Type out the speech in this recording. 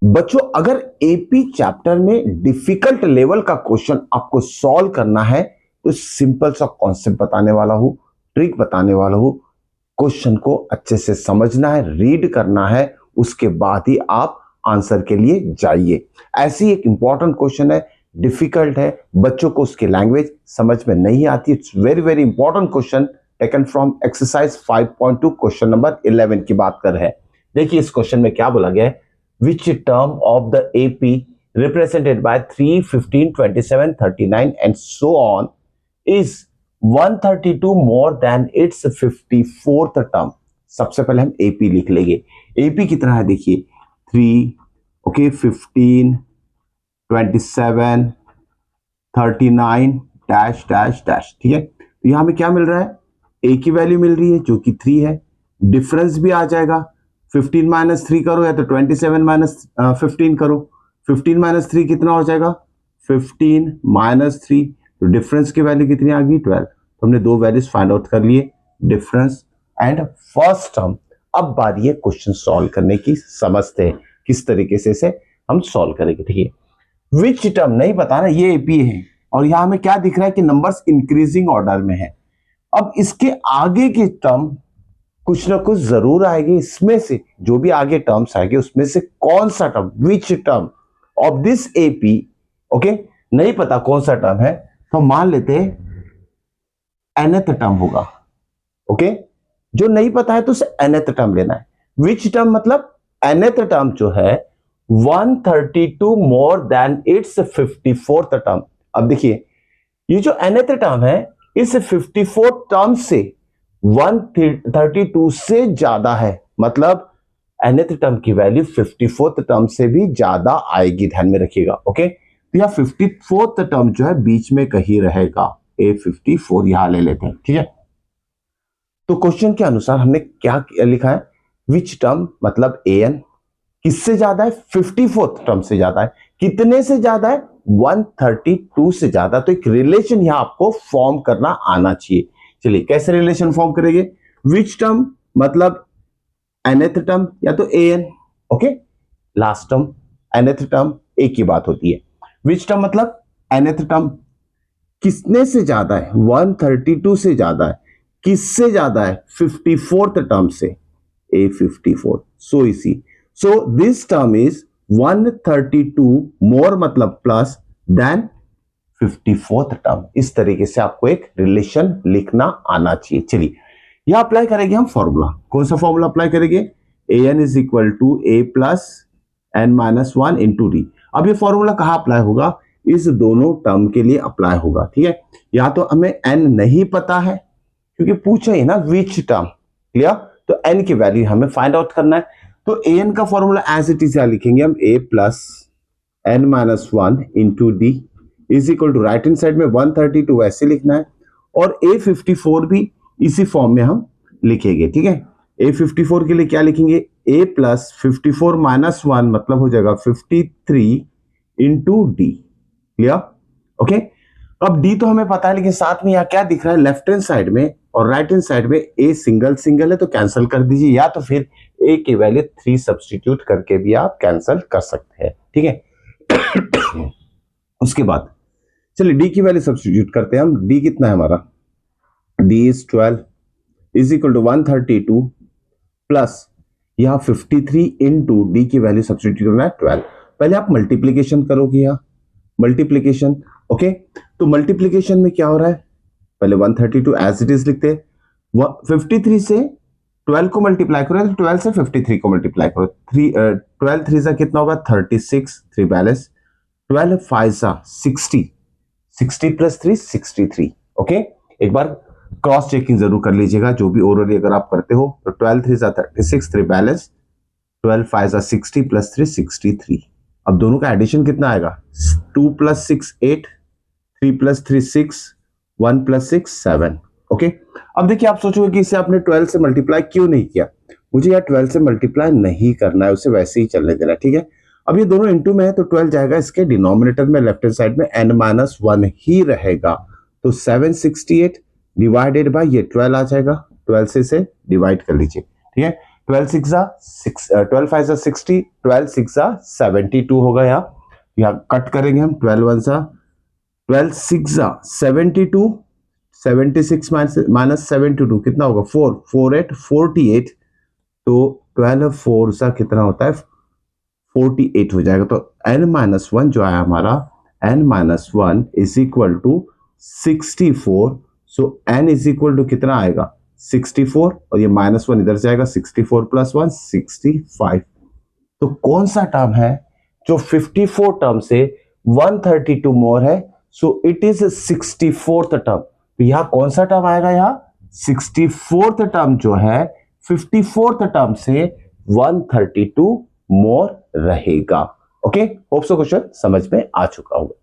बच्चों अगर AP chapter में डिफिकल्ट लेवल का क्वेश्चन आपको सॉल्व करना है तो सिंपल सा कॉन्सेप्ट बताने वाला हूं, ट्रिक बताने वाला हूं। क्वेश्चन को अच्छे से समझना है, रीड करना है, उसके बाद ही आप आंसर के लिए जाइए। ऐसी एक इंपॉर्टेंट क्वेश्चन है, डिफिकल्ट है, बच्चों को उसकी लैंग्वेज समझ में नहीं आती। It's very very important question taken from exercise 5.2 question number 11 की बात कर रहे हैं। देखिए इस क्वेश्चन में क्या बोला गया है, which term of the AP represented by 3, 15, 27, 39 and so on is 132 more than its 54th term। सबसे पहले हम AP लिख लेंगे। AP कितना है देखिए 3, ओके 15, 27, 39 डैश डैश डैश, ठीक है। तो यहां में क्या मिल रहा है, A की वैल्यू मिल रही है जो कि 3 है, डिफरेंस भी आ जाएगा। 15 माइनस 3 करो या तो 27 माइनस 15 करो। 15 माइनस 3 कितना हो जाएगा 15 माइनस 3, तो डिफरेंस की वैल्यू कितनी आ गई 12। तो हमने दो वैल्यूज फाइंड आउट कर लिए, डिफरेंस एंड फर्स्ट टर्म। अब बारी है क्वेश्चन सॉल्व करने की, समझते हैं किस तरीके से इसे हम सॉल्व करेंगे। ठीक है, विच टर्म नहीं पता ना, ये एपी है और यहां हमें क्या दिख रहा है कि नंबर्स इंक्रीजिंग ऑर्डर में है। अब इसके आगे की टर्म कुछ ना कुछ जरूर आएगी, इसमें से जो भी आगे टर्म्स आएंगे उसमें से कौन सा term, which term of this AP, okay नहीं पता कौन सा टर्म है, तो मान लेते nth टर्म होगा। ओके जो नहीं पता है तो उसे nth टर्म लेना है। विच टर्म मतलब nth टर्म जो है 132 more than it's 54th term. अब देखिए ये जो nth टर्म है इस 54 टर्म से 132 से ज्यादा है, मतलब nth टर्म की वैल्यू 54th टर्म से भी ज्यादा आएगी, ध्यान में रखिएगा। ओके तो यह 54th टर्म जो है बीच में कहीं रहेगा, A54 यहां ले लेते हैं। ठीक है, तो क्वेश्चन के अनुसार हमने क्या लिखा है, विच टर्म मतलब an किससे ज्यादा है, 54th टर्म से ज्यादा है। कितने से ज्यादा है, 132 से ज्यादा। तो एक रिलेशन यहां आपको फॉर्म करना आना चाहिए। चलिए कैसे रिलेशन फॉर्म करेंगे, विच टर्म मतलब nth टर्म या तो an, okay last term nth term एक ही बात होती है। विच टर्म मतलब nth टर्म किसने से ज्यादा है, 132 से ज्यादा है। किससे ज्यादा है, 54th टर्म से, A54। सो इसी सो दिस टर्म इज 132 मोर मतलब प्लस देन 54th टर्म। इस तरीके से आपको एक रिलेशन लिखना आना चाहिए। चलिए यहां अप्लाई करेंगे हम फॉर्मूला। कौन सा फॉर्मूला अप्लाई करेंगे, an is equal to a plus n minus 1 into d. अब ये फॉर्मूला कहां अप्लाई होगा, इस दोनों टर्म के लिए अप्लाई होगा। ठीक है, या तो हमें n नहीं पता है क्योंकि पूछा ही ना विच टर्म, क्लियर, तो n की वैल्यू हमें फाइंड आउट करना है। तो an का फॉर्मूला एज इट इज लिखेंगे हम, a plus n minus 1 into d is equal to right hand side में 132 ऐसे लिखना है, और A54 भी इसी फॉर्म में हम लिखेंगे। ठीक है, A54 के लिए क्या लिखेंगे, a प्लस 54 माइनस 1 मतलब हो जाएगा 53 इंटू डी, क्लियर। ओके अब d तो हमें पता है, लेकिन साथ में यहाँ क्या दिख रहा है, लेफ्ट हैंड साइड में और राइट हैंड साइड में a सिंगल सिंगल है तो कैंसिल कर दीजिए, या तो फिर a की वैल्यू 3 सब्सटीट्यूट करके भी आप कैंसिल कर सकते हैं। ठीक है उसके बाद चलिए डी की वैल्यू सब्सटीट्यूट करते हैं हम। डी कितना है हमारा, d is 12 is equal to 132 plus यहां 53 इंटू डी की वैल्यू सब्सटीट्यूट करना है 12। पहले आप मल्टीप्लीकेशन करोगे, यहां मल्टीप्लीकेशन। ओके तो मल्टीप्लीकेशन में क्या हो रहा है, पहले 132 एज इट इज लिखते हैं, 53 से 12 को मल्टीप्लाई करो, तो 12 से 53 को मल्टीप्लाई करो, 12 3 से कितना होगा 36, 3 बैलेंस, 12 5 सा 60, 60 प्लस 3 63। ओके एक बार क्रॉस चेकिंग जरूर कर लीजिएगा, जो भी ओरली अगर आप करते हो, तो 12 3 सा 36, 3 बैलेंस, 12 5 सा 60 प्लस 3 63। अब दोनों का एडिशन कितना आएगा, 2 प्लस 6 8, 3 प्लस 3 6, 1 प्लस 6 7। ओके अब देखिए आप सोचोगे कि इसे आपने 12 से मल्टीप्लाई क्यों नहीं किया, मुझे यार 12 से मल्टीप्लाई नहीं करना है, उसे वैसे ही चलने देना। ठीक है, अब ये दोनों इनटू में है तो 12 जाएगा इसके डिनोमिनेटर में, लेफ्ट हैंड साइड में n-1 ही रहेगा, तो 768 डिवाइडेड बाय ये 12 आ जाएगा, 12 से इसे डिवाइड कर लीजिए। ठीक है, 12 6 12 5 60, 12 6 72 होगा। यहाँ कट करेंगे हम, 12 6 72, 76 माइनस 72 कितना होगा 4, 4 8 48, तो 12 4 सा कितना होता है 48 हो जाएगा। तो n-1 जो है हमारा, n-1 is equal to 64। So n is equal to कितना आएगा 64, और ये -1 इधर से आएगा, 64 + 1 65। तो कौन सा टर्म है जो 54 टर्म से 132 मोर है? So it is 64th term. तो यहां कौन सा टर्म आएगा? यहाँ 64th टर्म जो है 54th टर्म से 132 मोर रहेगा। ओके, होप सो क्वेश्चन समझ में आ चुका होगा।